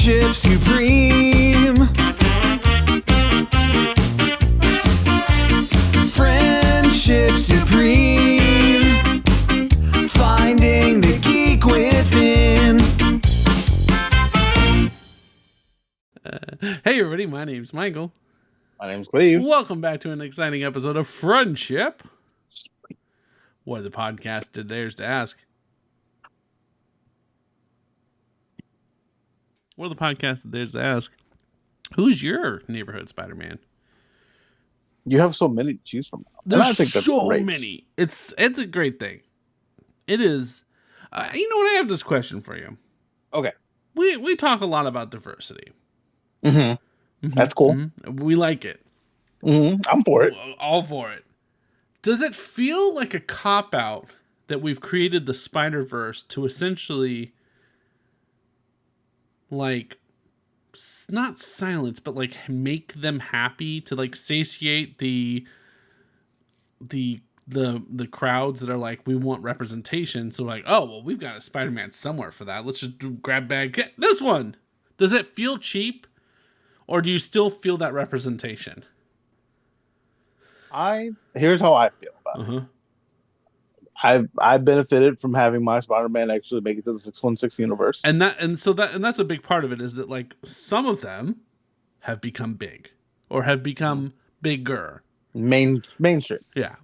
Friendship supreme. Friendship supreme. Finding the geek within. Hey everybody, my name's Michael. My name's Cleve. Welcome back to an exciting episode of Friendship. What the podcast did dares to ask. What the podcast that dares to ask. Who's your neighborhood Spider-Man? You have so many to choose from. There's so many. It's a great thing. It is. You know what? I have this question for you. Okay. We talk a lot about diversity. Mm-hmm. That's cool. Mm-hmm. We like it. Mm-hmm. I'm for it. All for it. Does it feel like a cop-out that we've created the Spiderverse to essentially, like, not silence, but like make them happy, to like satiate the crowds that are like, we want representation. So like, oh well, we've got a Spider-Man somewhere for that. Let's just grab bag, get this one. Does it feel cheap, or do you still feel that representation? Here's how I feel about it. I benefited from having my Spider-Man actually make it to the 616 universe. And that's a big part of it, is that like some of them have become big or have become bigger. Mainstream. Yeah.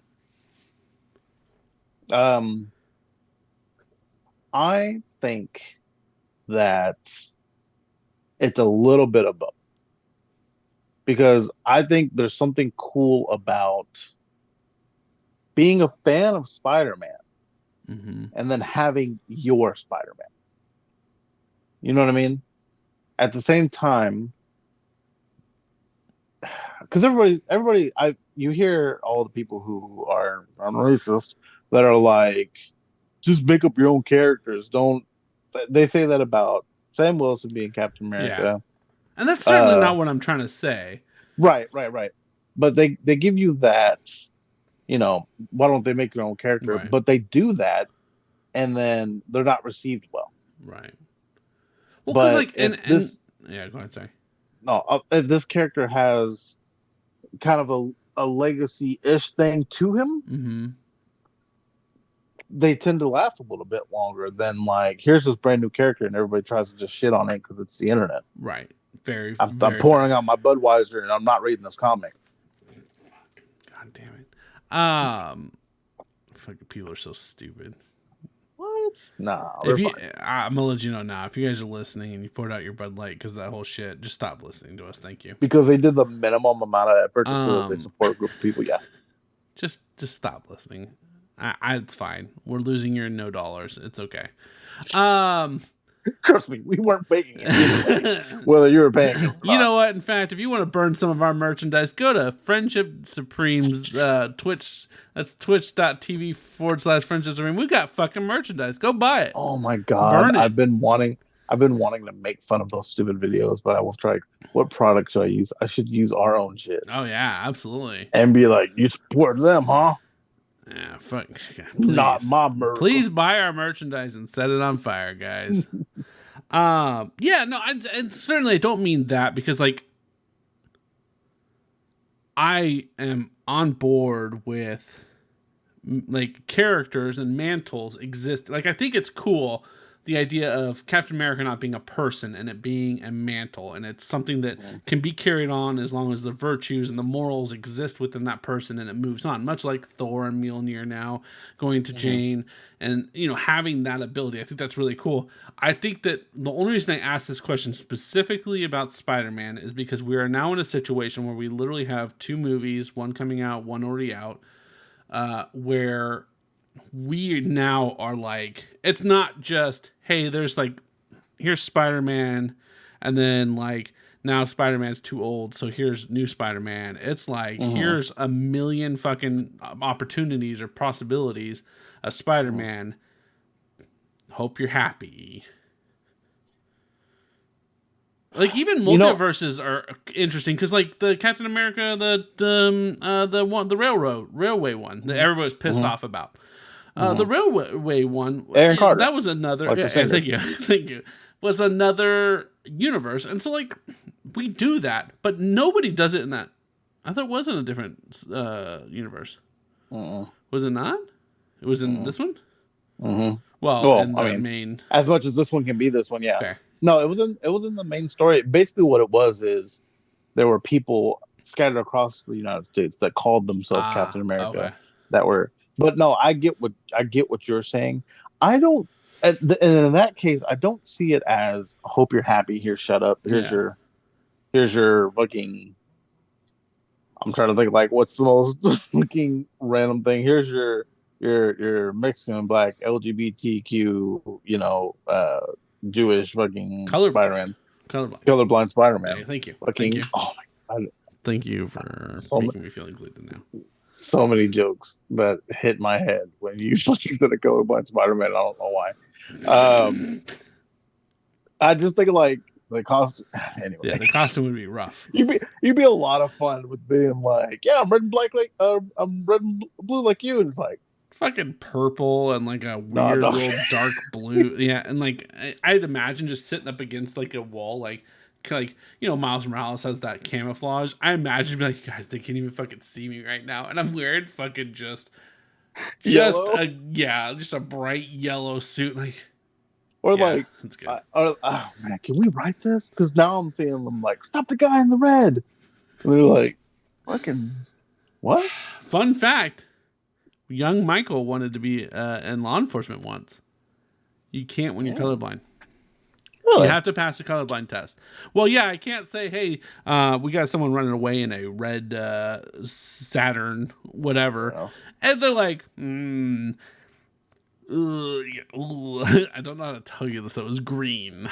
I think that it's a little bit of both. Because I think there's something cool about being a fan of Spider-Man and then having your Spider-Man. You know what I mean? At the same time, because you hear all the people who are racist that are like, just make up your own characters. They say that about Sam Wilson being Captain America. Yeah. And that's certainly not what I'm trying to say. Right. But they give you that, why don't they make their own character? Right. But they do that, and then they're not received well. Right. Well, because like, yeah, go ahead, sorry. No, if this character has kind of a legacy-ish thing to him, they tend to last a little bit longer than like, here's this brand new character, and everybody tries to just shit on it because it's the internet. Right. I'm pouring out my Budweiser and I'm not reading this comic. God damn it. Fucking people are so stupid. What? Nah. I'm gonna let you know now. If you guys are listening and you poured out your Bud Light because of that whole shit, just stop listening to us. Thank you. Because they did the minimum amount of effort so that they support a group of people. Yeah. Just stop listening. It's fine. We're losing your no dollars. It's okay. Trust me, we weren't paying it anyway, whether you were paying it or not. You know what? In fact, if you want to burn some of our merchandise, go to Friendship Supreme's Twitch. That's twitch.tv/Friendship Supreme. We got fucking merchandise. Go buy it. Oh my god. Burn it. I've been wanting to make fun of those stupid videos, but I will try. What product should I use? I should use our own shit. Oh yeah, absolutely. And be like, you support them, huh? Yeah, fuck. Not my merch. Please buy our merchandise and set it on fire, guys. Yeah, no, I certainly don't mean that, because like, I am on board with like characters and mantles exist. Like, I think it's cool, the idea of Captain America not being a person and it being a mantle, and it's something that can be carried on as long as the virtues and the morals exist within that person and it moves on, much like Thor and Mjolnir now going to Jane and having that ability. I think that's really cool. I think that the only reason I asked this question specifically about Spider-Man is because we are now in a situation where we literally have 2 movies, one coming out, one already out, where we now are like, it's not just, hey, there's like, here's Spider-Man, and then like, now Spider-Man's too old, so here's new Spider-Man. It's like, here's a million fucking opportunities or possibilities of Spider-Man. Hope you're happy. Like, even multiverses are interesting, because like the Captain America, the railway one that everybody's pissed off about. The railway one, Aaron Carter. That was another. Like thank you. Was another universe. And so, like, we do that, but nobody does it in that. I thought it was in a different universe. Was it not? It was in this one? Mm-hmm. Well, in the main. As much as this one can be this one, yeah. Fair. No, it was in the main story. Basically, what it was is there were people scattered across the United States that called themselves Captain America. Okay. That were, but no, I get what you're saying. I don't, and in that case, I don't see it as hope you're happy. Here, shut up. Here's your fucking. I'm trying to think like what's the most fucking random thing. Here's your Mexican, black, LGBTQ, Jewish fucking Spider-Man. Colorblind Spider-Man. Hey, thank you. Fucking, thank you. Oh my God. Thank you for making me feel included now. So many jokes that hit my head when you fucking said a colorblind Spider-Man. I don't know why. I just think like the costume. Anyway, yeah, the costume would be rough. You'd be a lot of fun with being like, yeah, I'm red and black like I'm red and blue like you, and it's like fucking purple and like a weird little dark blue. Yeah, and like I'd imagine just sitting up against like a wall, like Miles Morales has that camouflage. I imagine be like, guys, they can't even fucking see me right now, and I'm wearing fucking just a bright yellow suit, like. Or like, that's good. Oh man, can we write this? Because now I'm seeing them like, stop the guy in the red. And they're like, fucking what? Fun fact: young Michael wanted to be in law enforcement once. You can't when you're colorblind. Really? You have to pass the colorblind test. Well, yeah, I can't say, hey, we got someone running away in a red Saturn, whatever, and they're like, I don't know how to tell you this. It was green.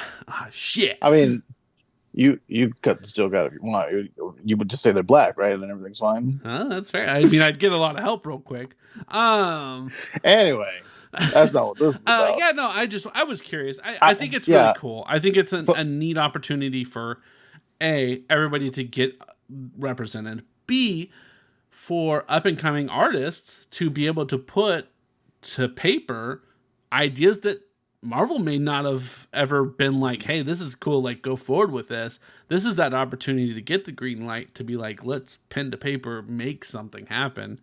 Shit. I mean, you cut this joke out if you want. You would just say they're black, right? And then everything's fine. That's fair. I mean, I'd get a lot of help real quick. Anyway, that's not what this is about. Yeah, no, I was curious. I think it's really cool. I think it's a neat opportunity for everybody to get represented. B, for up and coming artists to be able to put to paper ideas that Marvel may not have ever been like, hey, this is cool, like go forward with this. This is that opportunity to get the green light to be like, let's pen to paper, make something happen.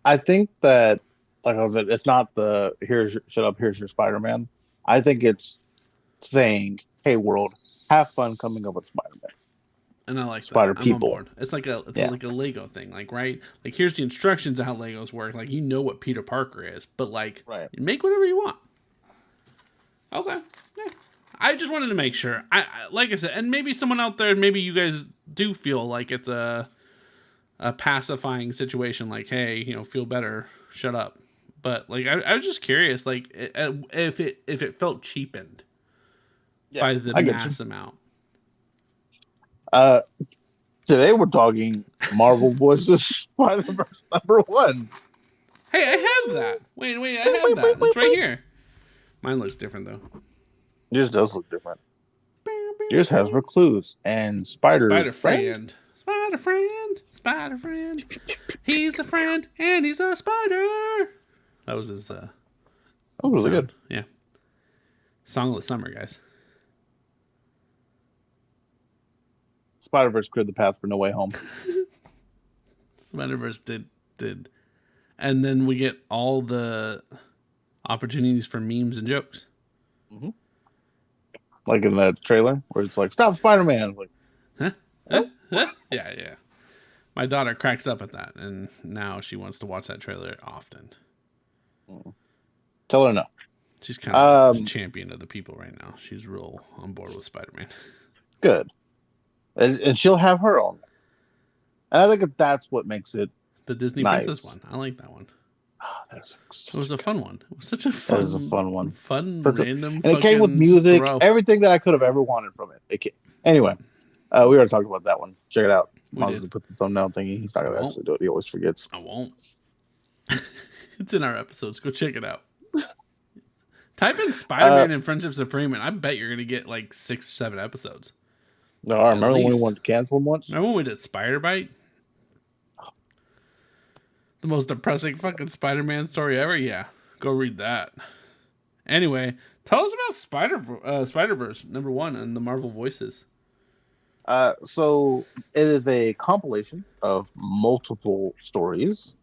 I think that, like I said, it's not the here's your Spider-Man. I think it's saying, hey world, have fun coming up with Spider-Man. And I like Spider that. people. I'm on board. It's like like a Lego thing, like right? Like here's the instructions of how Legos work. Like you know what Peter Parker is, but like make whatever you want. Okay. Yeah. I just wanted to make sure. I like I said, and maybe someone out there, maybe you guys do feel like it's a pacifying situation. Like, hey, feel better, shut up. But like I was just curious, like if it felt cheapened by the mass amount. Today we're talking Marvel vs. Spiderverse #1. Hey, I have that. Wait, I have that. It's right here. Mine looks different though. Yours does look different. Yours has recluse and spider friend. Spider friend. He's a friend and he's a spider. That was his. Oh, really good. Yeah. Song of the summer, guys. Spider-Verse cleared the path for No Way Home. Spider-Verse did. And then we get all the opportunities for memes and jokes. Mm-hmm. Like in that trailer where it's like, stop Spider-Man. Like, Yeah. My daughter cracks up at that, and now she wants to watch that trailer often. Tell her no. She's kind of a champion of the people right now. She's real on board with Spider-Man. Good. And she'll have her own. And I think that's what makes it the Disney Princess one. I like that one. Oh, it was a fun one. It was such a fun. That was a fun one. Random. And it came with music, everything that I could have ever wanted from it. Anyway, we already talked about that one. Check it out. We put the thumbnail thingy. He's not gonna actually do it. He always forgets. I won't. It's in our episodes. Go check it out. Type in Spider-Man and Friendship Supreme, and I bet you're gonna get like 6-7 episodes. No, I remember when we wanted to cancel them once. Remember when we did Spider Bite? The most depressing fucking Spider-Man story ever? Yeah. Go read that. Anyway, Tell us about Spider-Verse #1 and the Marvel voices. So it is a compilation of multiple stories.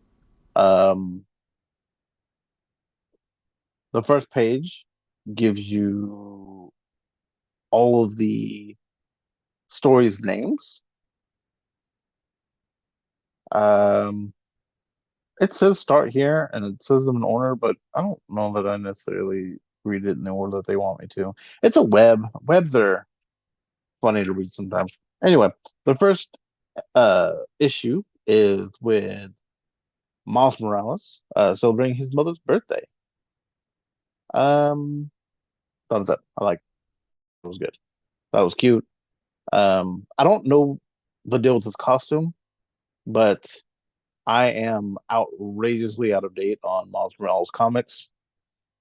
Um, the first page gives you all of the stories' names. Um, it says start here and it says them in order, but I don't know that I necessarily read it in the order that they want me to. It's a web. Webs are funny to read sometimes. Anyway, the first issue is with Miles Morales celebrating his mother's birthday. Um, thumbs up. I like it. It was good. That was cute. I don't know the deal with his costume, but I am outrageously out of date on Miles Morales comics,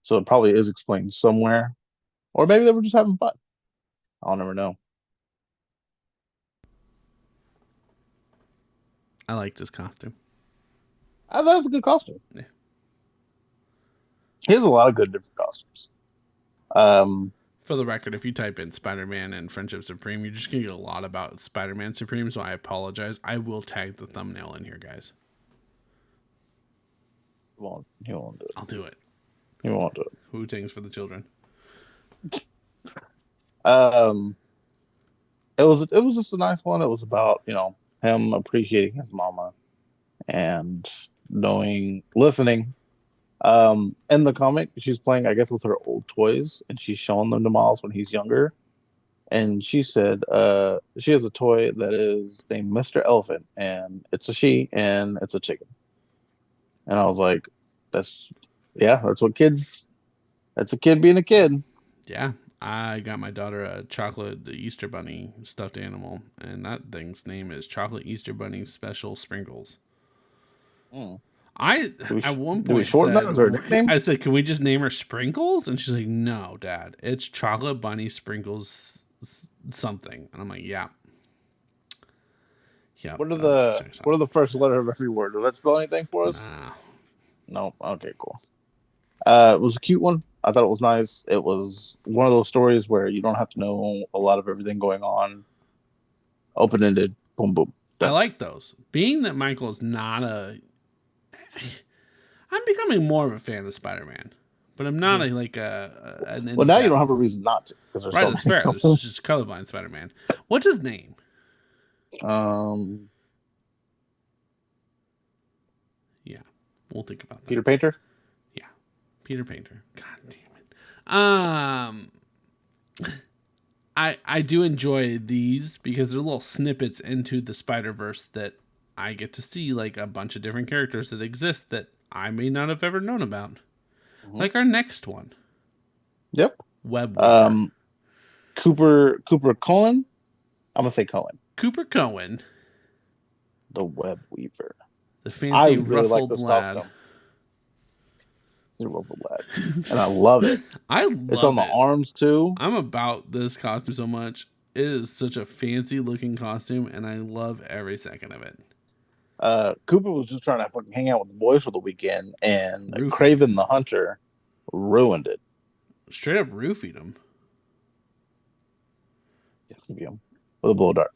so it probably is explained somewhere, or maybe they were just having fun. I'll never know. I liked his costume. I thought it was a good costume. Yeah. He has a lot of good different costumes. Um, For the record, if you type in Spider-Man and Friendship Supreme, you're just going to get a lot about Spider-Man Supreme, so I apologize. I will tag the thumbnail in here, guys. he won't do it. I'll do it. He won't do it. Wu-Tang's for the children. Um, it was just a nice one. It was about, him appreciating his mama and listening. In the comic, she's playing, I guess, with her old toys, and she's showing them to Miles when he's younger. And she said, she has a toy that is named Mr. Elephant, and it's a she, and it's a chicken. And I was like, that's what kids, that's a kid being a kid. Yeah. I got my daughter a chocolate Easter Bunny stuffed animal, and that thing's name is Chocolate Easter Bunny Special Sprinkles. Mm. I Do we, at one do we point shorten that as our nickname? I said, "Can we just name her Sprinkles?" And she's like, "No, Dad, it's Chocolate Bunny Sprinkles something." And I'm like, "Yeah, yeah." What are the first letter of every word? Does that spell anything for us? Nah. No. Okay, cool. It was a cute one. I thought it was nice. It was one of those stories where you don't have to know a lot of everything going on. Open-ended, boom, boom, I done. like those. Being that Michael's not a, I'm becoming more of a fan of Spider-Man, but I'm not like an Well, now you don't in-depth. have a reason not to because there's Right, so that's many fair. of There's them. just colorblind Spider-Man. What's his name? Um, Yeah, we'll think about that. Peter Painter. Yeah, Peter Painter. God damn it. I do enjoy these because they're little snippets into the Spider-Verse that I get to see like a bunch of different characters that exist that I may not have ever known about. Mhm. Like our next one, Yep. Web Weaver. Cooper Cohen. I'm gonna say Cohen, Cooper Cohen, the Web Weaver. the I fancy really like ruffled this lad. costume. The Ruffled Lad, and I love it. I It's on love the it. arms too. I'm about this costume so much. It is such a fancy looking costume, and I love every second of it. Cooper was just trying to fucking hang out with the boys for the weekend, and Roofied. Craven the Hunter ruined it. Straight up roofied him. With a blow dart.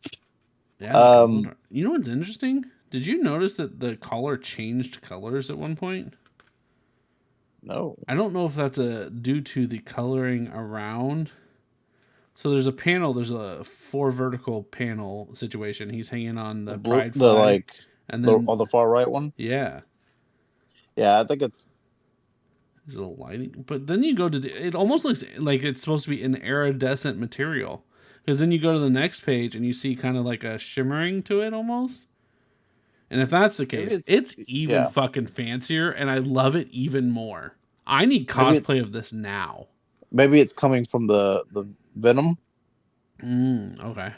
Yeah, you know what's interesting? Did you notice that the collar changed colors at one point? No. I don't know if that's due to the coloring around. So there's a 4 vertical panel situation. He's hanging on the pride The flag, and then on the far right one. yeah, Yeah, I think it's there's a little lighting. But then you go to it almost looks like it's supposed to be an iridescent material. Because then you go to the next page and you see kind of like a shimmering to it almost. And if that's the case, it's even fucking fancier, and I love it even more. I need cosplay of this now. Maybe it's coming from the Venom. Okay.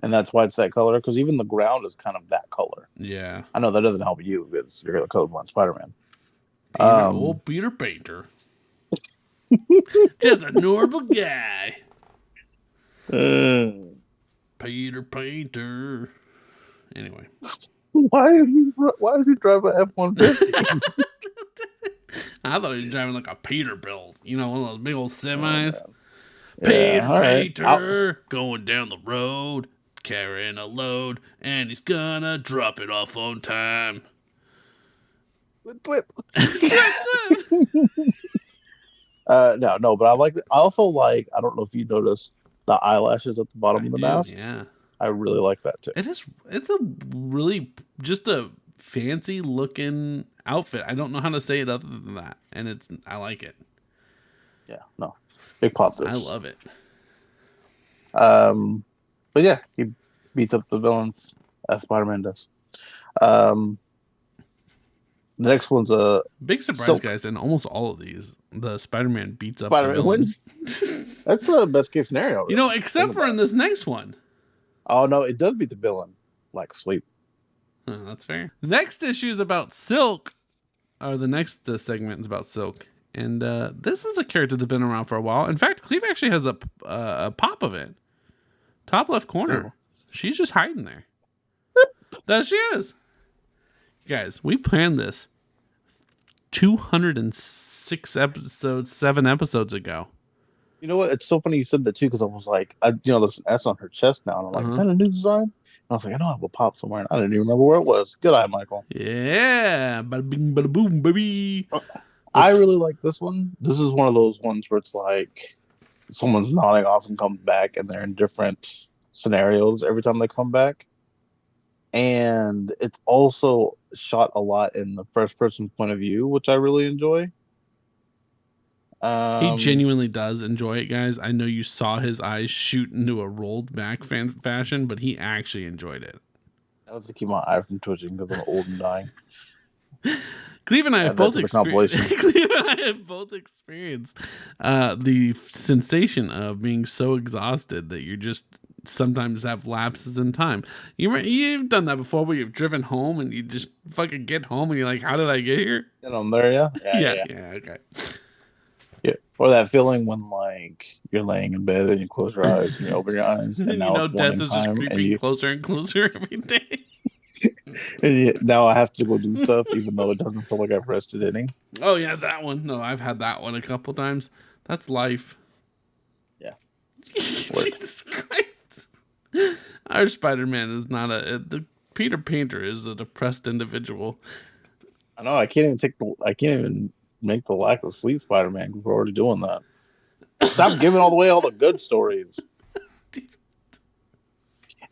And that's why it's that color, because even the ground is kind of that color. Yeah. I know that doesn't help you because you're the colorblind Spider-Man. Peter Painter. Just a normal guy. Peter Painter. Anyway. Why is he driving a F-150? I thought he was driving like a Peterbilt, you know, one of those big old Oh, semis. man. Yeah, all right. Peter, going down the road, carrying a load, and he's gonna drop it off on time. No, but I like. I also like. I don't know if you notice the eyelashes at the bottom I of the do, mask. yeah. I really like that too. It's a really just a fancy looking outfit. I don't know how to say it other than that, and I like it. Yeah, no, big I positives. love it. Um, but yeah, he beats up the villains as Spider-Man does. Um, the next one's a Big surprise, Silk. guys! In almost all of these, the Spider-Man beats up the Spider-Man villain. wins. That's the best case scenario, You know, really. Think except for about in it. this next one. Oh no, it does beat the villain like sleep. That's fair. The next issue is about Silk, or the next segment is about Silk. And this is a character that's been around for a while. In fact, Cleve actually has a pop of it. Top left corner. Ooh. She's just hiding there. There she is. You guys, we planned this 206 episodes, 7 episodes ago. You know what? It's so funny you said that too, because I was like, there's an S on her chest now, and I'm like, is Uh-huh. that a new design? And I was like, I know I have a pop somewhere, and I didn't even remember where it was. Good eye, Michael. Yeah. Bada bing, bada boom, baby. I really like this one. This is one of those ones where it's like someone's nodding off and comes back, and they're in different scenarios every time they come back. And it's also shot a lot in the first person point of view, which I really enjoy. He Um, genuinely does enjoy it, guys. I know you saw his eyes shoot into a rolled back fashion, but he actually enjoyed it. that was to keep my eye from twitching because I'm old and dying. Cleve and I have Add that both to the experienced. compilation. Cleve and I have both experienced the sensation of being so exhausted that you just sometimes have lapses in time. You've done that before, where you've driven home and you just fucking get home and you're like, "How did I get here?" And I'm there, yeah, yeah, yeah, Yeah, yeah. yeah, okay. Yeah. Or that feeling when like you're laying in bed and you close your eyes and you open your eyes, and You now know, it's death morning is just time, and creeping closer and closer every day. now I have to go do stuff, even though it doesn't feel like I've rested any. Oh yeah, that one. No, I've had that one a couple times. That's life. Yeah. Work. Jesus Christ. Our Spider-Man is not the Peter Painter is a depressed individual. I know I can't even make the lack of sleep Spider-Man because we're already doing that. Stop giving all the good stories.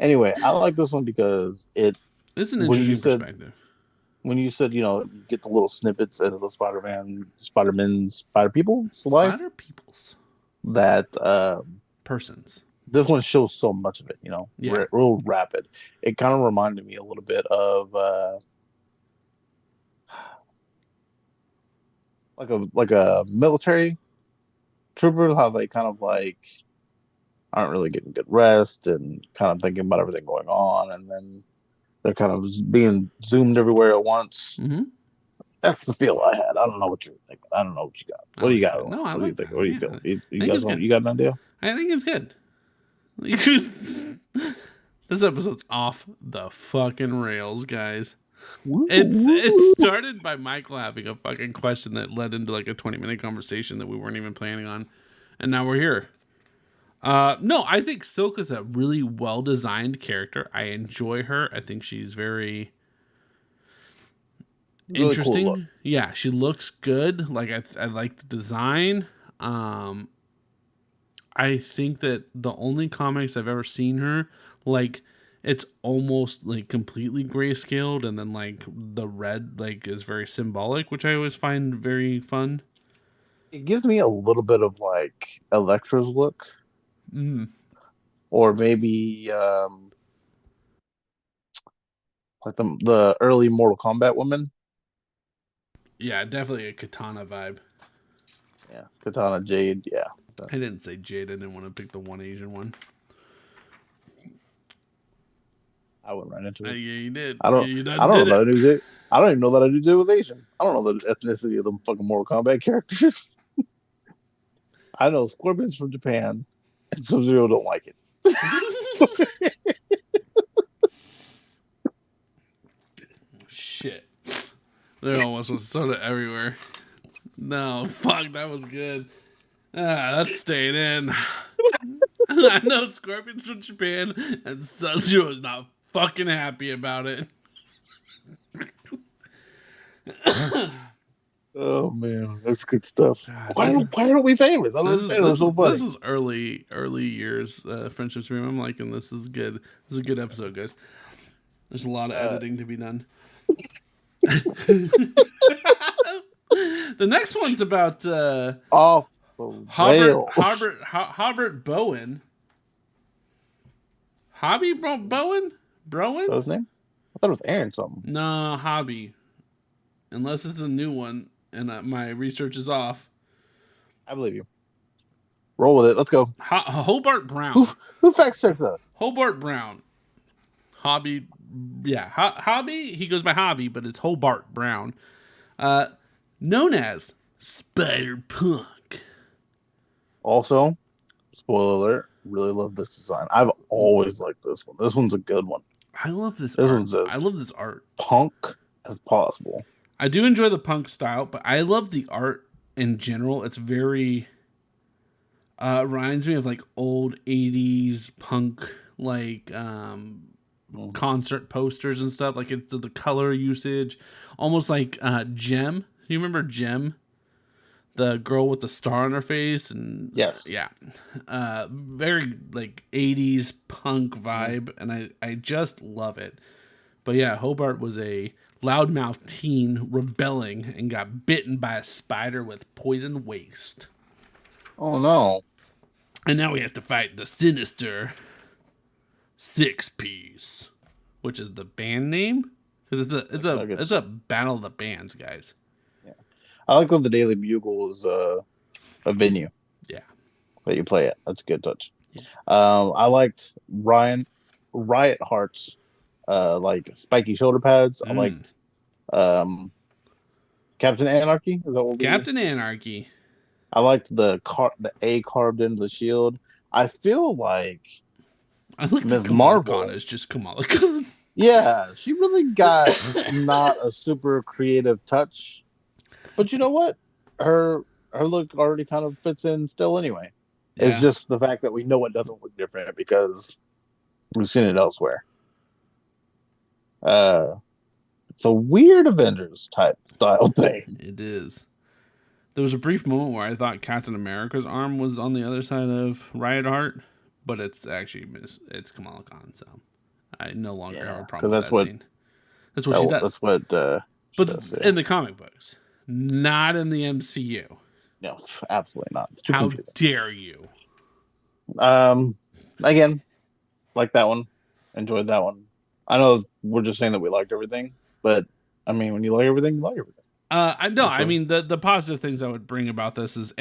Anyway, I like this one because It's an when you interesting said perspective. you get the little snippets of the Spider-Man's Spider People's life Spider peoples. that Persons. this one shows so much of it, Yeah. real rapid. It kind of reminded me a little bit of like a military trooper, how they kind of like aren't really getting good rest and kind of thinking about everything going on, and then they're kind of being zoomed everywhere at once. Mm-hmm. That's the feel I had. I don't know what you're thinking. I don't know what you got. I What do you like got? that. No, I What do you like think? that. What do you Yeah. feel? I You think guys it's want? good. You got an idea? I think it's good. This episode's off the fucking rails, guys. It started by Michael having a fucking question that led into like a 20-minute conversation that we weren't even planning on, and now we're here. No, I think Silk is a really well designed character. I enjoy her. I think she's very Really cool interesting. look. Yeah, she looks good. Like I like the design. I think that the only comics I've ever seen her, like, it's almost like completely grayscaled, and then like the red like is very symbolic, which I always find very fun. It gives me a little bit of like Elektra's look, Mm. or maybe like the early Mortal Kombat women. Yeah, definitely a Katana vibe. Yeah, Katana Jade. Yeah, I didn't say Jade. I didn't want to pick the one Asian one. I went right into Yeah, it. you did. I Yeah, don't. you I done don't did know that I it. knew Jade. I don't even know that I knew Jade with Asian. I don't know the ethnicity of them fucking Mortal Kombat characters. I know Scorpion's from Japan, and Sub-Zero don't like it. Shit. There almost was soda everywhere. No, fuck, that was good. That's staying in. I know Scorpion's from Japan, and Sub-Zero is not fucking happy about it. Oh man, that's good stuff. God, Why aren't we famous? I don't understand. It's so funny. this is early years friendship stream. I'm liking this. This is good. This is a good episode, guys. There's a lot of editing to be done. The next one's about Off the rails. Hobart Bowen. Hobby Bowen? Browen? What's his name? I thought it was Aaron something. No, Hobby. Unless it's a new one and my research is off. I believe you. Roll with it. Let's go. Hobart Brown. Who fact checks that? Hobart Brown. Hobby. Yeah. Hobby. He goes by Hobby, but it's Hobart Brown. Known as Spider-Punk. Also, spoiler alert, really love this design. I've always liked this one. This one's a good one. I love this This art. one's as I love this art. punk as possible. I do enjoy the punk style, but I love the art in general. It's very reminds me of like old 80s punk like concert posters and stuff. Like it's the color usage, almost like Gem. You remember Gem? The girl with the star on her face, and Yes. yeah, very like 80s punk vibe, and I just love it. But yeah, Hobart was a loudmouth teen rebelling and got bitten by a spider with poison waste. Oh no. And now he has to fight the sinister Six Piece, which is the band name, because it's a battle of the bands, guys. I like when the Daily Bugle is a venue. Yeah. That you play at. That's a good touch. Yeah. I liked Riot Heart's like spiky shoulder pads. I liked Captain Anarchy. Is that what Captain Anarchy. I liked the A carved into the shield. I feel like I like Ms. Kamala Marvel Khan is just Kamala Khan. yeah, she really got not a super creative touch. But you know what? Her look already kind of fits in still anyway. Yeah. It's just the fact that we know it doesn't look different because we've seen it elsewhere. It's a weird Avengers type style thing. It is. There was a brief moment where I thought Captain America's arm was on the other side of Riot Heart, but it's actually it's Kamala Khan, so I no longer have a problem with that scene. That's what she does. That's what but in the comic books. Not in the MCU. No, absolutely not. It's too How confusing. dare you? Again, like that one. Enjoyed that one. I know we're just saying that we liked everything, but I mean, when you like everything, you like everything. I mean the positive things I would bring about this is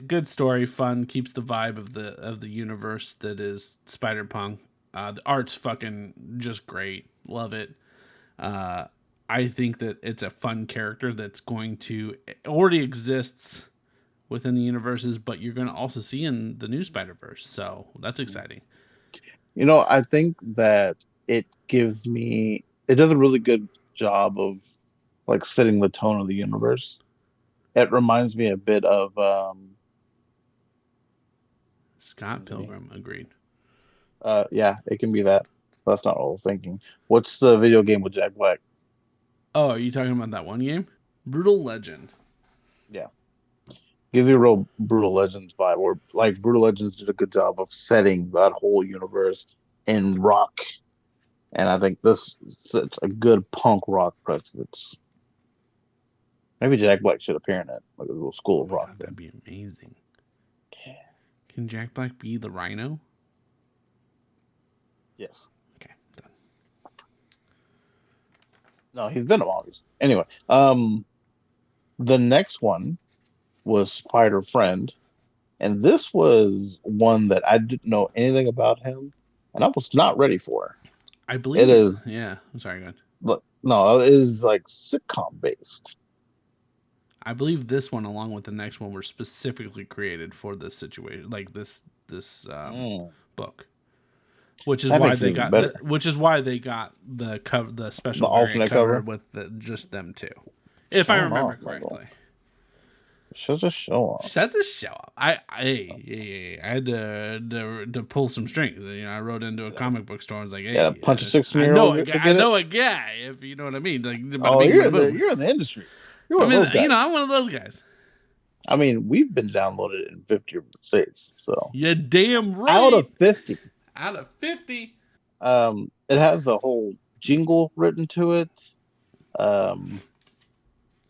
good story, fun, keeps the vibe of the universe that is Spider-Punk. The art's fucking just great. Love it. I think that it's a fun character that's already exists within the universes, but you're going to also see in the new Spider-Verse. So that's exciting. You know, I think that it does a really good job of like setting the tone of the universe. It reminds me a bit of Scott Pilgrim, agreed. Yeah, it can be that. That's not what I was thinking. What's the video game with Jack Black? Oh, are you talking about that one game? Brutal Legend. Yeah. Gives you a real Brutal Legends vibe, or like Brutal Legends did a good job of setting that whole universe in rock. And I think this sets a good punk rock precedence. Maybe Jack Black should appear in it, like a little School of Rock. God, that'd be amazing. Can Jack Black be the Rhino? Yes. Okay, done. No, he's Venom, obviously. Anyway, the next one was Spider Friend, and this was one that I didn't know anything about him, and I was not ready for. I believe it is. Yeah, I'm sorry, go ahead. Look, no, it is like sitcom based. I believe this one, along with the next one, were specifically created for this situation, like this book. Which is why they got the cover, the special alternate cover cover with just them two, if I remember correctly. Shut the show off. Shut the show up. I had to pull some strings. You know, I rode into a comic book store and was like, Yeah, hey, punch a I 16-year-old know a guy. to I get it. know a guy. If you know what I mean. Like, bada Oh, bing, bada boom. you're in the industry. You're I one of mean, those guys. you know, I'm one of those guys. I mean, we've been downloaded in 50 states. So You damn right. out of 50, Out of 50. it has the whole jingle written to it.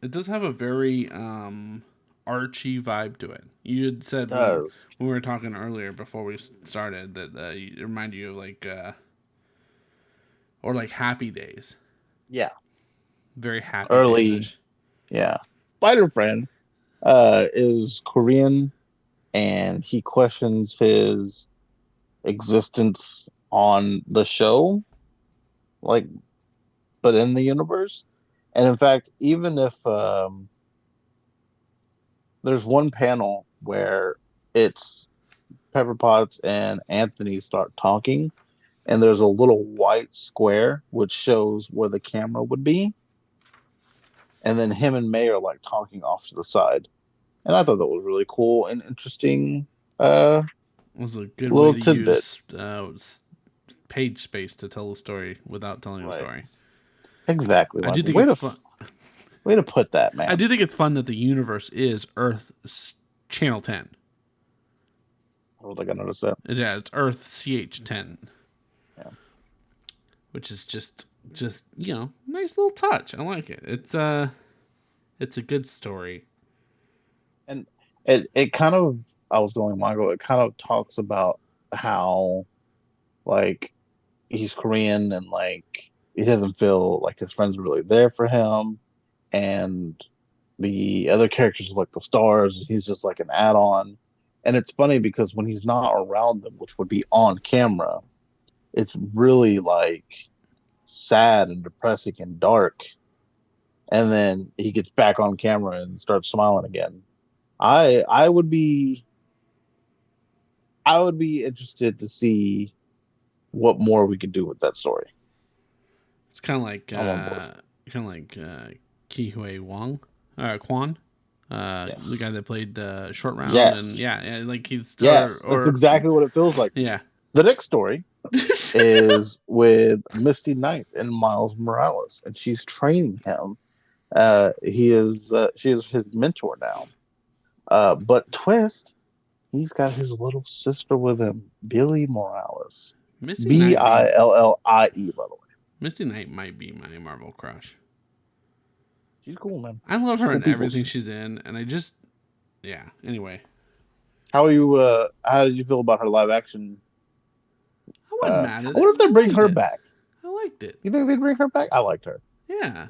It does have a very Archie vibe to it. You had said Does. when we were talking earlier before we started that it reminded you of like or like Happy Days. Yeah. Very Happy Early. Days. Yeah. Spider Friend is Korean, and he questions his existence on the show, like, but in the universe. And in fact, even if there's one panel where it's Pepper Potts and Anthony start talking, and there's a little white square which shows where the camera would be, and then him and May are like talking off to the side. And I thought that was really cool and interesting. It was a good way Little to tidbit. use page space to tell a story without telling a Right. story. Exactly. I do think Way it's to fun. way to put that, man. I do think it's fun that the universe is Earth Channel 10. I don't think I noticed that. Yeah, it's Earth CH10. Yeah. Which is just you know, nice little touch. I like it. It's a good story. And it kind of, I was going Mongo, it kind of talks about how like he's Korean and like he doesn't feel like his friends are really there for him, and the other characters are like the stars, he's just like an add-on. And it's funny because when he's not around them, which would be on camera, it's really like sad and depressing and dark. And then he gets back on camera and starts smiling again. I would be interested to see what more we could do with that story. It's kind of like I'm on board. Ki Hui Kwan, Yes. the guy that played Short Round, Yes. and yeah, like he's Yes, that's exactly what it feels like. Yeah. The next story is with Misty Knight and Miles Morales, and she's training him. She is his mentor now. But twist, he's got his little sister with him, Billy Morales. Misty Knight Billie, by the way. Misty Knight might be my Marvel crush. She's cool, man. I love her Cool in peoples. everything she's in, and I just anyway. How did you feel about her live action? I wasn't mad at it. I wonder if they bring liked her it. back. I liked it. You think they'd bring her back? I liked her. Yeah.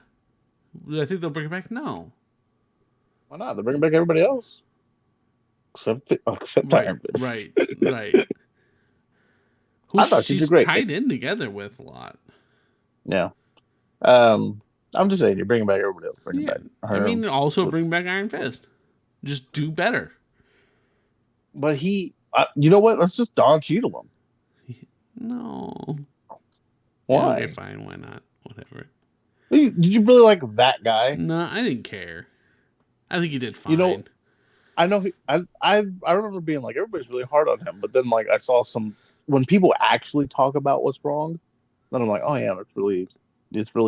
I think they'll bring her back. No. Why not? They're bringing back everybody else. Except Iron Fist. Right. Who I thought she she's did great. tied in together with a lot. Yeah. I'm just saying, you're bringing back everybody else. Bring back her. I mean, also bring back Iron Fist. Just do better. But you know what? Let's just Don Cheadle him. No. Why? Yeah, okay, fine. Why not? Whatever. Did you really like that guy? No, I didn't care. I think he did fine. You know, I know. I remember being like, everybody's really hard on him, but then like I saw when people actually talk about what's wrong, then I'm like, oh yeah, it's really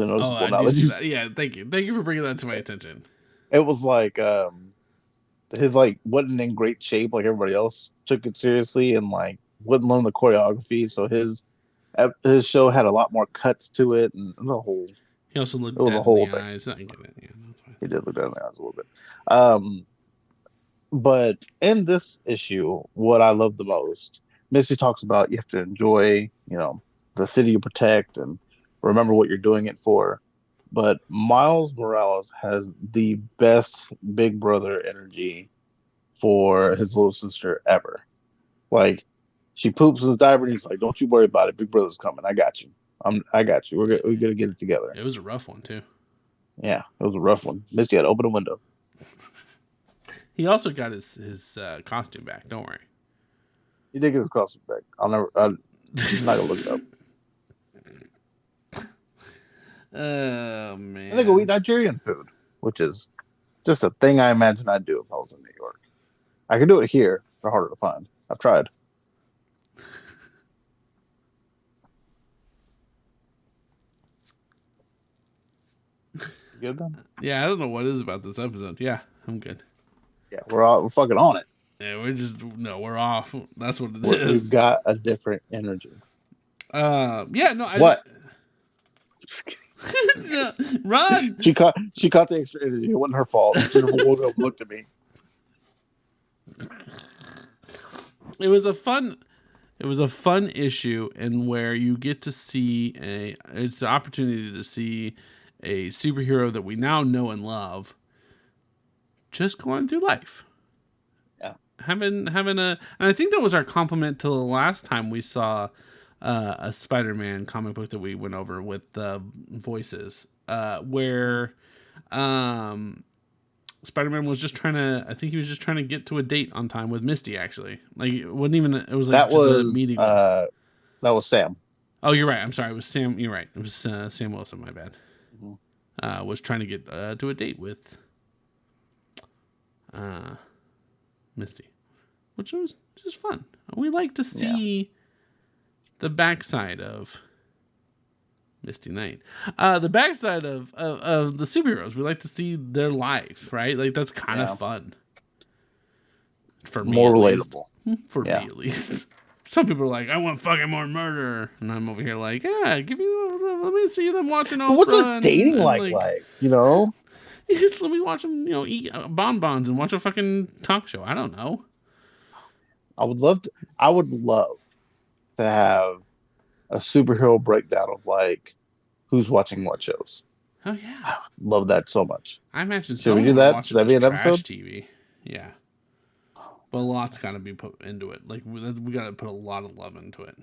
noticeable I now. do see that. Yeah, thank you for bringing that to my attention. It was like his like wasn't in great shape like everybody else took it seriously, and like wouldn't learn the choreography, so his show had a lot more cuts to it, and the whole He also looked it was dead a whole in the thing. eyes. I get it. Yeah, no, it's fine. He did look down the eyes a little bit. But in this issue, what I love the most, Misty talks about you have to enjoy, the city you protect and remember what you're doing it for. But Miles Morales has the best big brother energy for his little sister ever. Like, she poops in his diaper and he's like, "Don't you worry about it. Big brother's coming. I got you. I got you. We're gonna get it together." It was a rough one too. Yeah, it was a rough one. Misty had to open a window. He also got his costume back. Don't worry. He did get his costume back. I'm not gonna look it up. Oh man. And they go eat Nigerian food, which is Just a thing I imagine I'd do if I was in New York. I could do it here. They're harder to find. I've tried. You good then? Yeah, I don't know what is about this episode. Yeah, I'm good. Yeah, we're fucking on it. Yeah, we're off. That's what it We've is. got a different energy. Yeah, no, What? Run. She caught the extra energy. It wasn't her fault. She never woke up and looked at me. It was a fun issue, and where you get to see it's the opportunity to see a superhero that we now know and love just going through life. Yeah. Having and I think that was our compliment to the last time we saw a Spider-Man comic book that we went over with the voices, where Spider-Man was just I think he was just trying to get to a date on time with Misty, actually. Like, it wasn't even, it was like a meeting. That was Sam. Oh, you're right. I'm sorry. It was Sam. You're right. It was Sam Wilson. My bad. Mm-hmm. Was trying to get to a date with Misty, which was just fun. We like to see the backside of Misty Knight. The backside of the superheroes. We like to see their life, right? Like, that's kind of fun. For me, more relatable. For me, at least. Some people are like, I want fucking more murder. And I'm over here like, yeah, let me see them watching Oprah. But what's their dating like? You know? Just let me watch them, eat bonbons and watch a fucking talk show. I don't know. I would love to have a superhero breakdown of like who's watching what shows. Oh yeah, I would love that so much. I imagine. Should we do that? Should that be an episode? TV. Yeah, but a lot's got to be put into it. Like, we got to put a lot of love into it.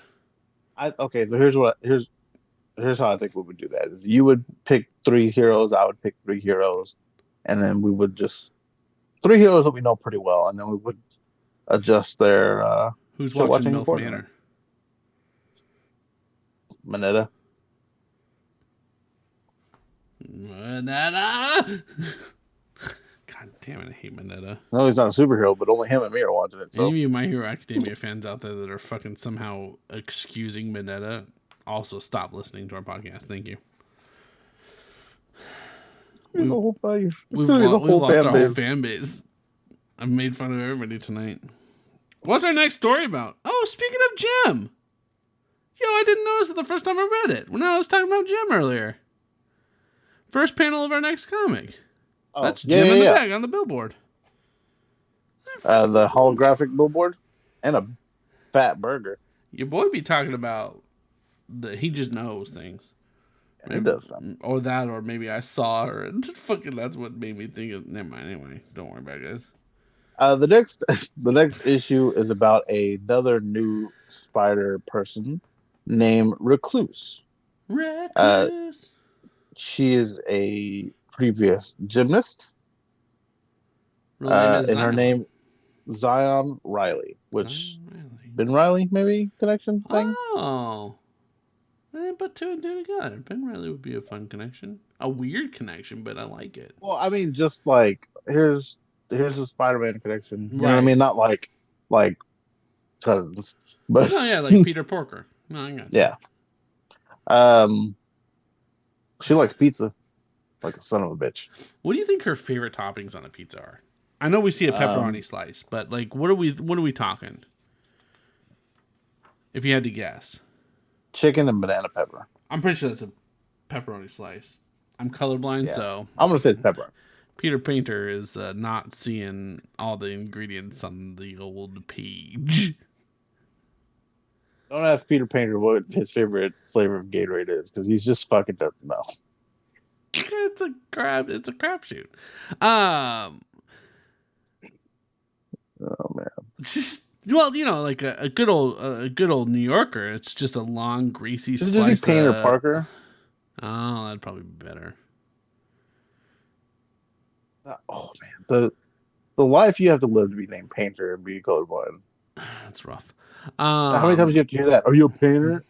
Okay. So here's how I think we would do that. Is you would pick 3 heroes, I would pick 3 heroes, and then we would just 3 heroes that we know pretty well, and then we would adjust their. Who's watching MILF Manor? Mineta. God damn it, I hate Mineta. No, he's not a superhero, but only him and me are watching it. So. Any of you My Hero Academia fans out there that are fucking somehow excusing Mineta, also stop listening to our podcast. Thank you. We've lost our whole fan base. I've made fun of everybody tonight. What's our next story about? Oh, speaking of Jim. Yo, I didn't notice it the first time I read it. When I was talking about Jim earlier. First panel of our next comic. Oh, that's Jim in the bag on the billboard. The holographic billboard and a fat burger. Your boy be talking about he just knows things. Maybe, he does something. Or that, or maybe I saw her, and fucking that's what made me think of. Never mind. Anyway, don't worry about it, guys. The next issue is about another new spider person named Recluse. Recluse. She is a previous gymnast. And her name Zion Riley, which Ben Riley maybe connection thing. Oh, I didn't put 2 and 2 together. Ben Riley would be a fun connection, a weird connection, but I like it. Well, I mean, just like here's a Spider-Man connection. You know what I mean? Not like cousins, but like Peter Porker. No, I got you. Yeah. She likes pizza, like a son of a bitch. What do you think her favorite toppings on a pizza are? I know we see a pepperoni slice, but like, what are we talking? If you had to guess, chicken and banana pepper. I'm pretty sure that's a pepperoni slice. I'm colorblind, so I'm gonna say it's pepperoni. Peter Painter is not seeing all the ingredients on the old page. Don't ask Peter Painter what his favorite flavor of Gatorade is, because he's just fucking doesn't know. It's a crapshoot. Oh man. Well, like a good old New Yorker. It's just a long, greasy slice. Is it Painter Parker? Oh, that'd probably be better. Oh man, the life you have to live to be named Painter and be colorblind. That's rough. How many times do you have to hear that? Are you a painter?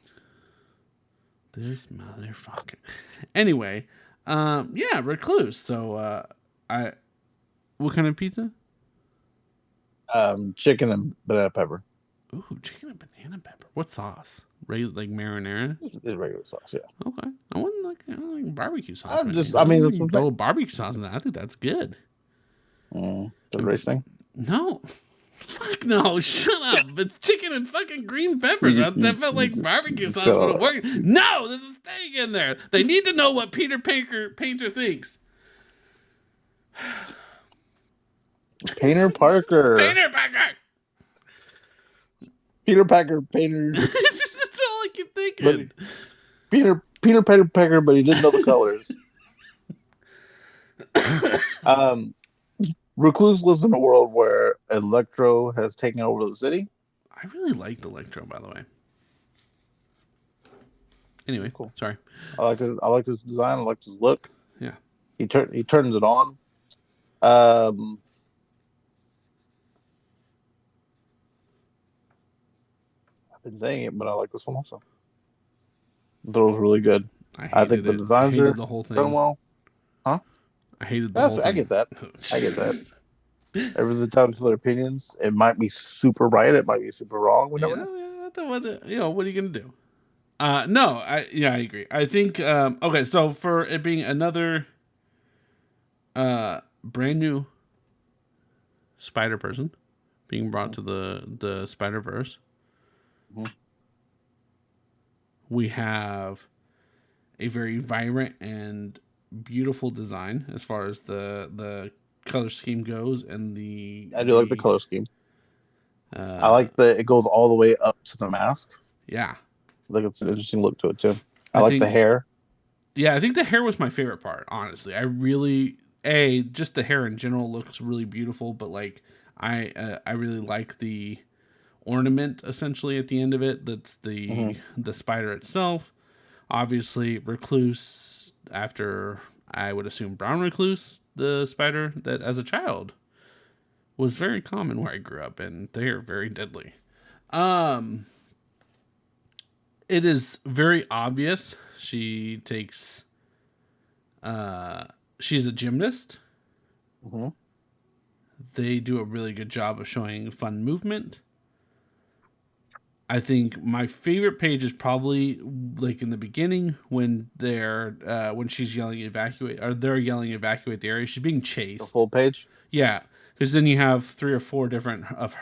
This motherfucker. Anyway, Recluse. So What kind of pizza? Chicken and banana pepper. Ooh, chicken and banana pepper. What sauce? Like marinara? It's regular sauce, yeah. Okay. I don't like barbecue sauce, I'm man. just, I mean, that's what I'm Throw saying. barbecue sauce in that. I think that's good. The race thing. No. Fuck no. Shut up. But chicken and fucking green peppers. You, That felt like just, barbecue sauce shut would have up. worked. No, this is staying in there. They need to know what Peter Painter thinks. Painter Parker. Painter Parker. Peter Packer, Painter. That's all I keep But thinking. Peter Packer, but he didn't know the colors. Recluse lives in a world where Electro has taken over the city. I really liked Electro, by the way. Anyway, Cool. Sorry. I like his design. I like his look. Yeah. He turns it on. I've been saying it, but I like this one also. That was really good. I think the designs are the whole done thing. well. I hated the whole thing. I get that. I get that. Everyone's entitled to their opinions. It might be super right. It might be super wrong. We never know. What are you gonna do? No, I agree. I think okay, so for it being another brand new spider person being brought to the Spiderverse, Mhm. we have a very vibrant and beautiful design as far as the color scheme goes, and I do like the color scheme. I Uh, like that it goes all the way up to the mask. yeah, Like it's an interesting look to it too. I I like think the hair. Yeah, I think the hair was my favorite part. Honestly, I really just the hair in general looks really beautiful, but like I really like the ornament essentially at the end of it. That's the spider itself. Obviously, recluse after I would assume brown recluse, the spider that as a child was very common where I grew up, and they are very deadly. Um, it is very obvious she takes she's a gymnast. hmm They do a really good job of showing fun movement. I think my favorite page is probably like in the beginning when when she's yelling evacuate, or they're yelling evacuate the area. She's being The chased. full page. Yeah, because then you have 3 or 4 different of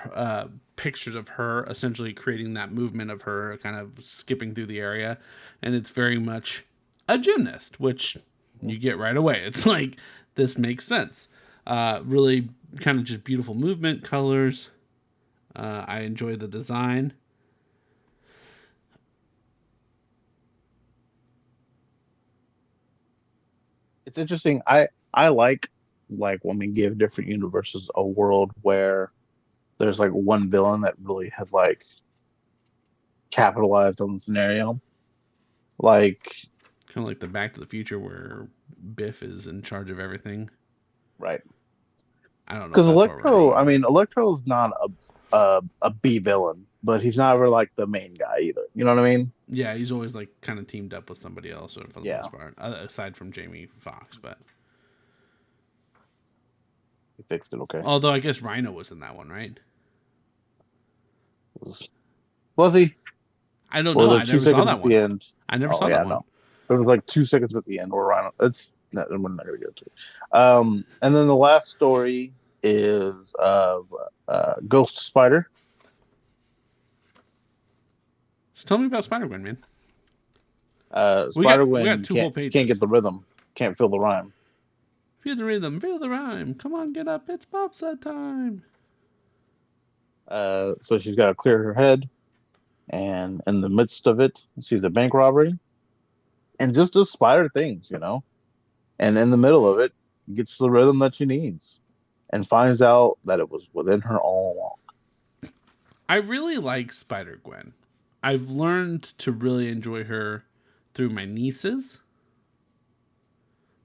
pictures of her essentially creating that movement of her kind of skipping through the area, and it's very much a gymnast, which you get right away. It's like this makes sense. Really kind of just beautiful movement, colors. I enjoy the design. It's interesting. I like when we give different universes a world where there's like one villain that really has like capitalized on the scenario. Like, Kind of like the Back to the Future where Biff is in charge of everything. right. I don't know if Because that's what we're Electro, going I with. mean, Electro's not a B villain, but he's not ever like the main guy either. You know what I mean? Yeah, he's always like kind of teamed up with somebody else for the Yeah, most part, aside from Jamie Foxx. But he fixed it. Okay. although I guess Rhino was in that one, right? Was he? I don't Or know. the I two never saw seconds that at the one. end? I never Oh saw that yeah, one. no. There was like 2 seconds at the end where Rhino. It's no, we're not gonna get to it. And then the last story is Ghost Spider. So tell me about Spider Gwen, man. Spider We got Gwen 2 whole can't pages. get the rhythm, can't feel the rhyme. Feel the rhythm, feel the rhyme. Come on, get up. It's bobsled time. So she's got to clear her head, and in the midst of it, sees a bank robbery, and just does spider things, you know. And in the middle of it, gets the rhythm that she needs, and finds out that it was within her all along. I really like Spider Gwen. I've learned to really enjoy her through my nieces.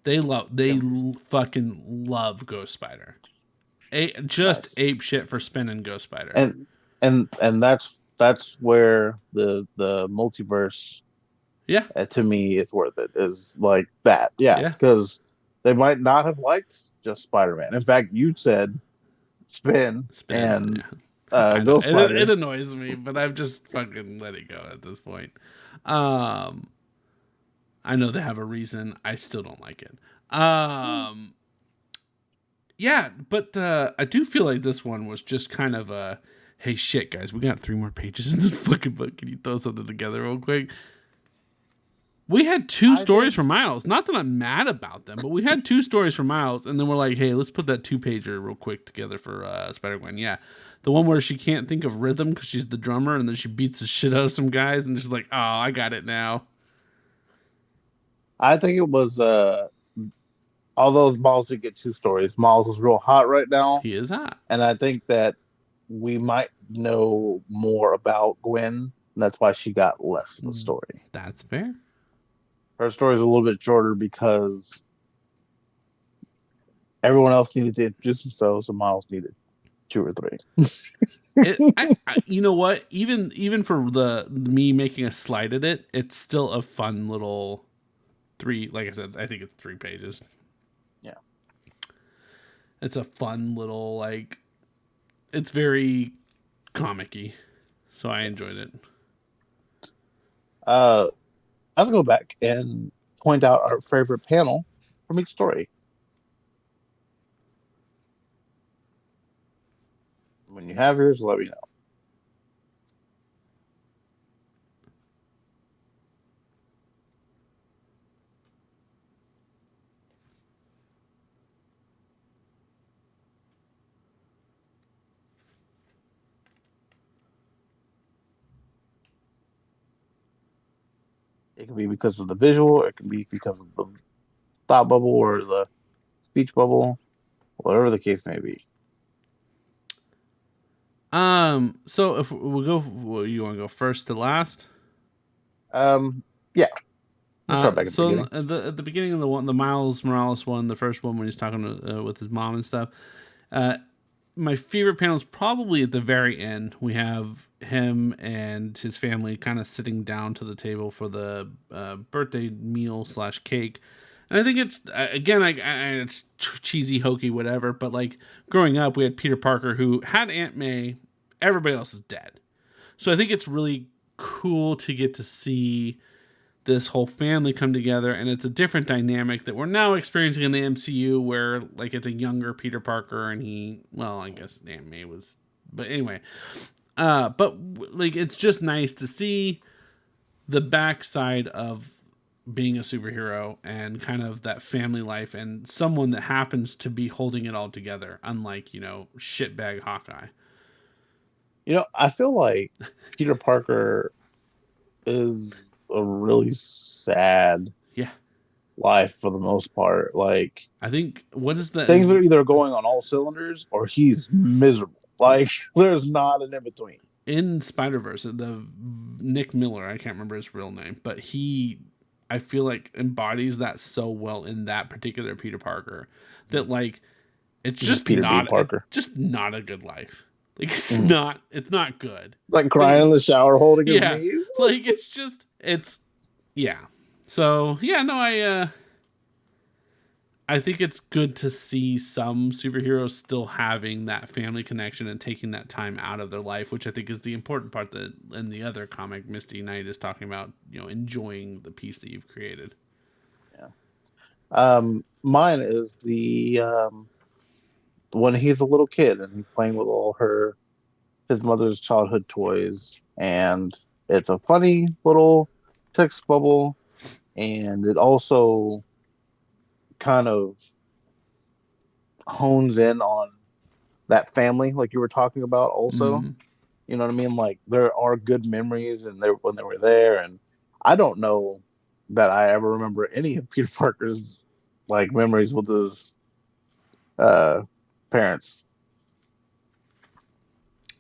Yeah, Fucking love Ghost Spider. Just nice. ape shit for spinning Ghost Spider. And that's where the multiverse Yeah, to me is worth it. Is like that, yeah, yeah. because they might not have liked just Spider-Man. In fact, you said Spin Spin, and yeah. I know. Ghost It Spider. annoys me, but I've just fucking let it go at this point. Um, I know they have a reason. I still don't like it. Yeah, but I do feel like this one was just kind of a, hey, shit, guys, we got 3 more pages in this fucking book. Can you throw something together real quick? We had 2 I stories think for Miles. Not that I'm mad about them, but we had 2 stories for Miles, and then we're like, hey, let's put that 2-pager real quick together for Spider-Gwen. Yeah, the one where she can't think of rhythm because she's the drummer, and then she beats the shit out of some guys, and she's like, oh, I got it now. I think it was although Miles did get 2 stories, Miles is real hot right now, He is hot. and I think that we might know more about Gwen. And that's why she got less of a story. That's fair. Her story is a little bit shorter because everyone else needed to introduce themselves, and Miles needed 2 or 3. You know what? Even for the me making a slide at it, it's still a fun little 3. Like I said, I think it's 3 pages. Yeah. It's a fun little like. It's very comic-y, so I enjoyed it. Let's go back and point out our favorite panel from each story. When you have yours, let me know. It can be because of the visual, it can be because of the thought bubble or the speech bubble, whatever the case may be. So if we go, well, you want to go first to last? Yeah, we'll start back at the So beginning. at the beginning of the Miles Morales one, the first one when he's talking with his mom and stuff. Uh, my favorite panel is probably at the very end. We have him and his family kind of sitting down to the table for the birthday meal slash cake. And I think it's again, it's cheesy, hokey, whatever. But like growing up, we had Peter Parker who had Aunt May. Everybody else is dead. So I think it's really cool to get to see this whole family come together, and it's a different dynamic that we're now experiencing in the MCU where like it's a younger Peter Parker and he, well, I guess Aunt May was, but anyway, but like it's just nice to see the backside of being a superhero and kind of that family life and someone that happens to be holding it all together, unlike, shitbag Hawkeye. I feel like Peter Parker is a really sad Yeah. life for the most part. Like I think what is the things are either going on all cylinders or he's miserable. Like there's not an in between. in Spiderverse, the Nick Miller, I can't remember his real name, but he, I feel like embodies that so well in that particular Peter Parker that like it's He's just just Peter B. not Parker. a good life. Like Mm. it's not good. Like But crying in the shower holding his yeah, knees. like it's yeah. So yeah, no, I think it's good to see some superheroes still having that family connection and taking that time out of their life, which I think is the important part that in the other comic, Misty Knight is talking about, enjoying the piece that you've created. Yeah. Mine is the when he's a little kid and he's playing with all his mother's childhood toys, and it's a funny little text bubble, and it also kind of hones in on that family, like you were talking about. Also, Mm. you know what I mean? Like there are good memories, and there when they were there, and I don't know that I ever remember any of Peter Parker's like memories with his uh parents.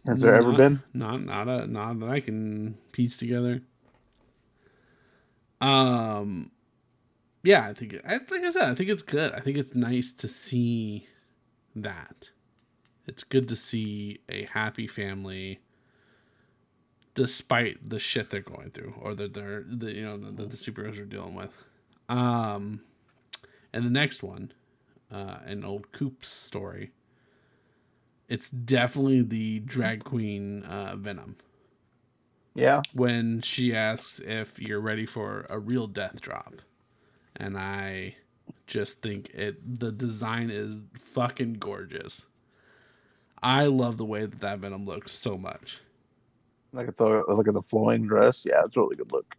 Has there ever Not, been? not that I can piece together. Um, yeah, like I said, I think it's good. I think it's nice to see that. It's good to see a happy family despite the shit they're going through or that the superheroes are dealing with. And the next one, an old Coop's story. It's definitely the drag queen Venom. Yeah. When she asks if you're ready for a real death drop. And I just think the design is fucking gorgeous. I love the way that Venom looks so much. Like it's a look at the flowing dress. Yeah, it's a really good look.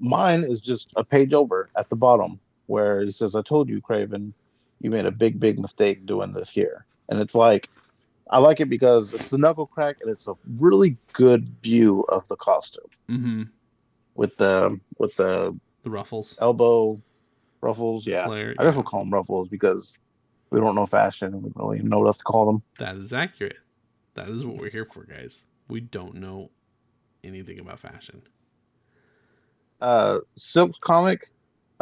Mine is just a page over at the bottom where he says, "I told you, Craven, you made a big, big mistake doing this here." And it's like I like it because it's the knuckle crack and it's a really good view of the costume Mm-hmm. with the The ruffles, elbow ruffles. Yeah, flare, I guess we'll yeah. call them ruffles because we don't know fashion and we don't even know what else to call them. That is accurate. That is what we're here for, guys. We don't know anything about fashion. Silk's comic.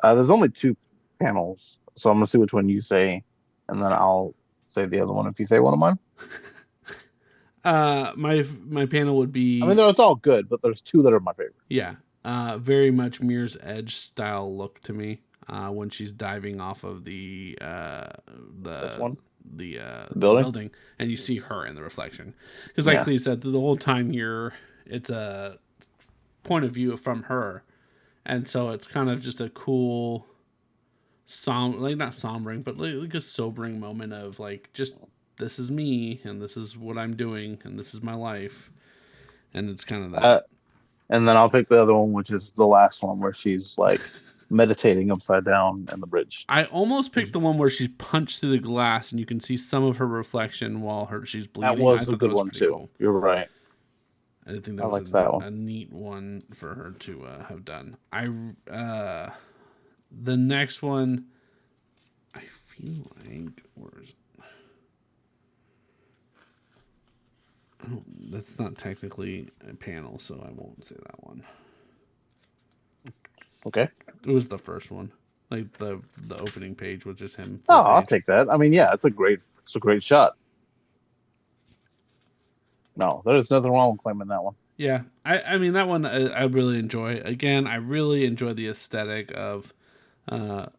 There's only two panels, so I'm gonna see which one you say, and then I'll say the other one if you say one of mine. My panel would I mean, be, it's all good, but there's two that are my favorite. yeah, very much Mirror's Edge style look to me. When she's diving off of This the one, the the building. building, and you see her in the reflection. Because, like Yeah. Cleve said, the whole time it's a point of view from her, and so it's kind of just a cool, like not sombering, but like a sobering moment of like just this is me, and this is what I'm doing, and this is my life, and it's kind of that. Uh, and then I'll pick the other one, which is the last one where she's like meditating upside down in the bridge. I almost picked the one where she's punched through the glass and you can see some of her reflection while she's That bleeding. I was a thought that good was one pretty too. cool. You're right. I think I that was like that one. a neat one for her to have done. The next one, I feel like where is it? Oh, that's not technically a panel, so I won't say that one. Okay. It was the first one, like the opening page was just him Oh, full I'll page. take that. I mean, yeah, it's a great shot. No, there's nothing wrong with claiming that one. Yeah, I mean that one I really enjoy. Again, I really enjoy the aesthetic of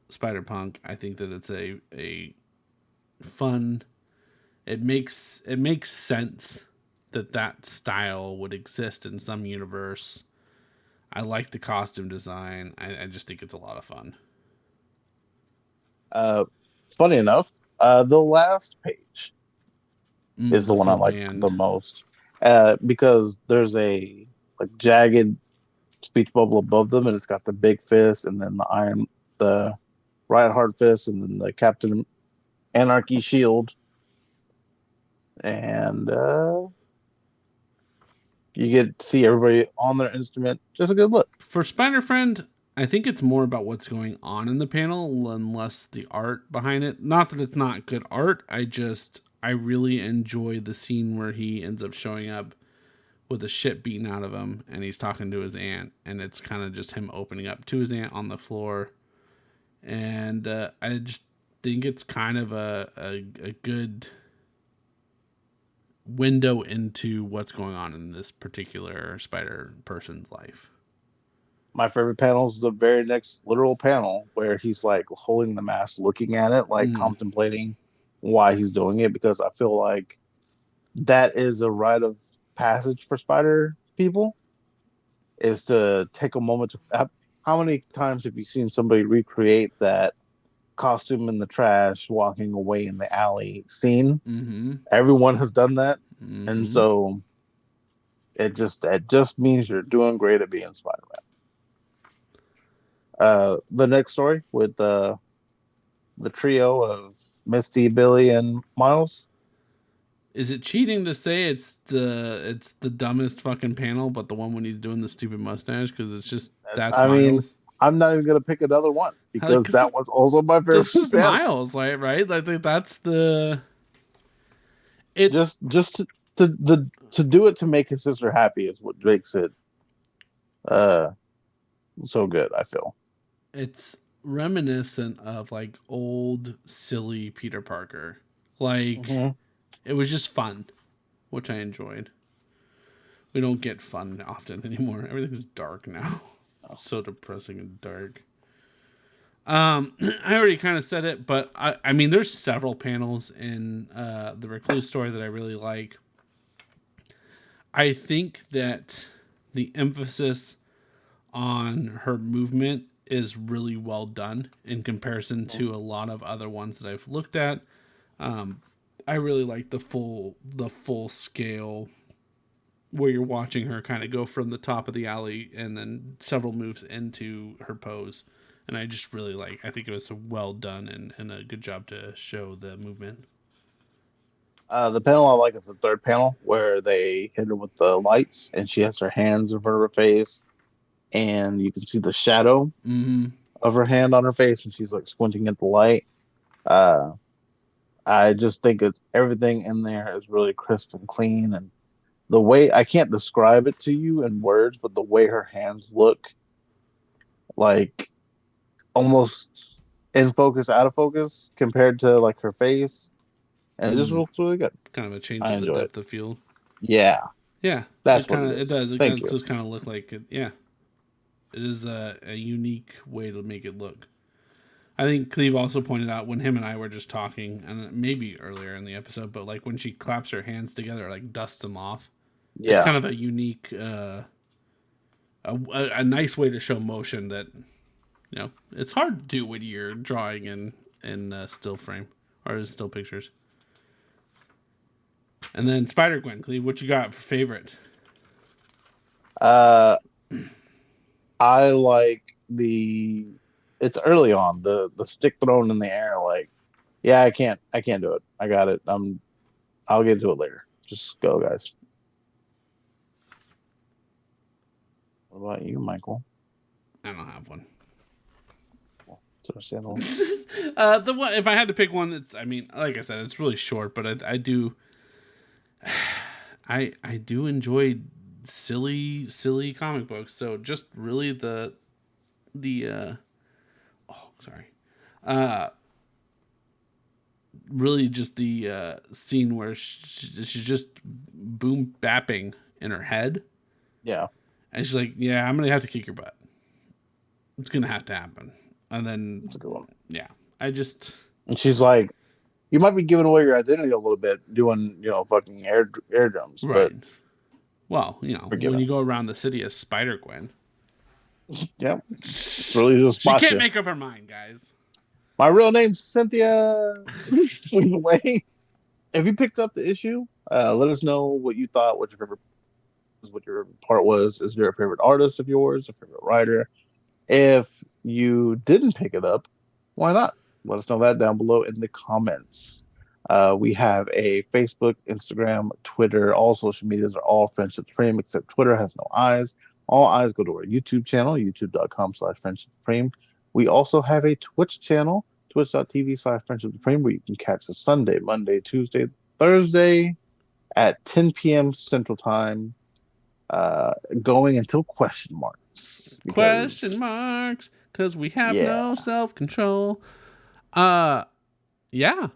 Spider Punk. I think that it's a fun. It makes sense that style would exist in some universe. I like the costume design. I just think it's a lot of fun. Uh, Funny enough, the last page is the The one I full like the band. most. Because there's a like jagged speech bubble above them, and it's got the big fist, and then the right hard fist, and then the Captain Anarchy shield, and you get to see everybody on their instrument. Just a good look. For Spider Friend, I think it's more about what's going on in the panel and less the art behind it. Not that it's not good art. I really enjoy the scene where he ends up showing up with the shit beaten out of him and he's talking to his aunt, and it's kind of just him opening up to his aunt on the floor. And I just think it's kind of a good window into what's going on in this particular spider person's life. My favorite panel is the very next literal panel where he's like holding the mask, looking at it, like Mm, contemplating why he's doing it, because I feel like that is a rite of passage for spider people is to take a moment to how many times have you seen somebody recreate that costume in the trash walking away in the alley scene? mm-hmm. Everyone has done that, and Mm-hmm. so it just means you're doing great at being Spider-Man. The next story with the trio of Misty, Billy, and Miles. Is it cheating to say it's the dumbest fucking panel, but the one when he's doing the stupid mustache because it's just that's I mean, Miles? I'm not even gonna pick another one because Because that was also my that's favorite just panel. Miles, right? Like that's the it's Just to do it to make his sister happy is what makes it uh so good, I feel. it's reminiscent of like old silly Peter Parker. Like Hmm. it was just fun, which I enjoyed. We don't get fun often anymore. Everything's dark now. So depressing and dark. I already kind of said it, but I mean, there's several panels in the Recluse story that I really like. I think that the emphasis on her movement is really well done in comparison to a lot of other ones that I've looked at. I really like the full scale where you're watching her kind of go from the top of the alley and then several moves into her pose. And I just really I think it was well done and a good job to show the movement. The panel I like is the third panel where they hit her with the lights and she has her hands in front of her face and you can see the shadow Mm-hmm. of her hand on her face when she's like squinting at the light. Uh, I just think it's everything in there is really crisp and clean, and the way I can't describe it to you in words, but the way her hands look, like almost in focus, out of focus, compared to like her face, and it just Mm. looks really good. Kind of a change I of the enjoy it. depth of field. Yeah, Yeah, that's it what kind it of it is. does. It Thank you. does kind of look like it. Yeah, it is a unique way to make it look. I think Cleve also pointed out when him and I were just talking, and maybe earlier in the episode, but like when she claps her hands together, like dusts them off. It's Yeah, kind of a unique, a nice way to show motion that it's hard to do when you're drawing in still frame or in still pictures. And then Spider Gwen, Cleve, what you got for favorite? uh, I like the. It's early on the stick thrown in the air. Like, yeah, I can't do it. I got it. I'll get to it later. Just go, guys. What about you, Michael? I don't have one. It's understandable. The one, if I had to pick one, that's, I mean, like I said, it's really short, but I do, I do enjoy silly comic books. So just really the oh sorry, uh, really just the scene where she's just boom bapping in her head, Yeah, and she's like, "Yeah, I'm gonna have to kick your butt. It's gonna have to happen." And then, that's a good one. yeah, I just And she's like, "You might be giving away your identity a little bit, doing fucking air drums, but right. Well, when forgiven." you go around the city as Spider Gwen, Yeah, it's really easy to she spot can't you. make up her mind, guys. My real name's Cynthia. Either way, if you picked up the issue, let us know what you thought. What your favorite, what your part was. Is there a favorite artist of yours, a favorite writer? If you didn't pick it up, why not? Let us know that down below in the comments. We have a Facebook, Instagram, Twitter, all social medias are all Friendship Supreme, except Twitter has no eyes. All eyes go to our YouTube channel, youtube.com/Friendship Supreme. We also have a Twitch channel, twitch.tv/Friendship Supreme, where you can catch us Sunday, Monday, Tuesday, Thursday at 10 p.m. Central Time, going until question marks. Question Because, marks, because we have yeah. no self control. Uh, yeah.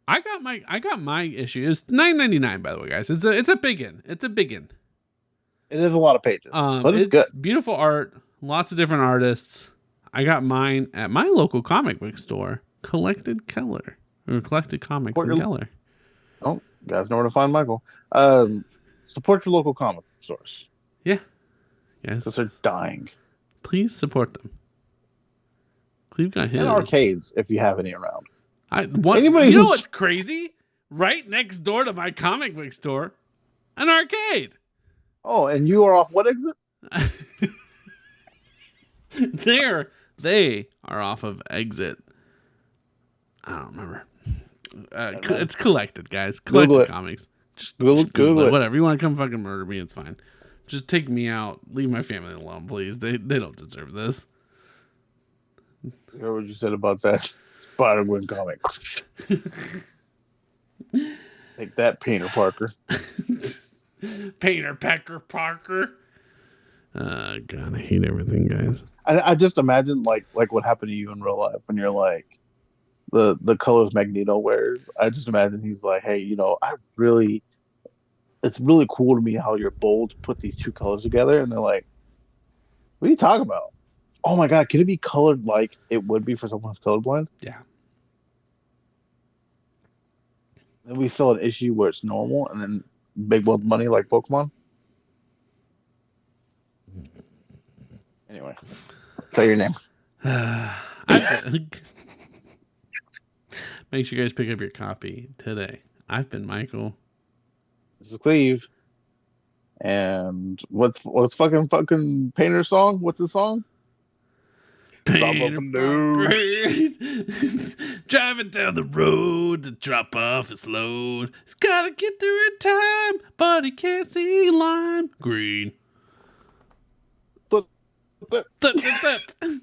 I got my issue. It's $9.99, by the way, guys. It's a biggin. It's a biggin. It is a lot of pages, but it's good. It's beautiful art, lots of different artists. I got mine at my local comic book store, Collected Keller, or Collected Comics Support in your, Keller. oh, you guys know where to find Michael. Support your local comic stores Yeah, yes. because they're dying. Please support them. Cleve got his. And arcades, if you have any around. Anybody You know who's what's crazy? Right next door to my comic book store, an arcade. oh, and you are off what exit? They are off of exit. I don't remember. Never mind. It's Collected, guys. Google Collected it. Comics. Just Google Google it. it. Whatever. You want to come fucking murder me? It's fine. Just take me out. Leave my family alone, please. They don't deserve this. You heard what you said about that Spider-Gwen comic. Take that, Peter Parker. Painter Pecker Parker. God, I hate everything, guys. I just imagine like what happened to you in real life when you're like the colors Magneto wears. I just imagine he's like, hey, it's really cool to me how you're bold to put these two colors together. And they're like, what are you talking about? Oh my God, could it be colored like it would be for someone who's colorblind? Yeah. Then we sell an issue where it's normal and then big with money like Pokemon. Anyway, say your name. Make sure you guys pick up your copy today. I've been Michael. This is Cleve. And what's fucking Painter's song? What's the song? Drop off Painter a load. driving down the road to drop off his load. He's gotta get there in time, but he can't see lime green. Flip, flip. Flip, flip, flip.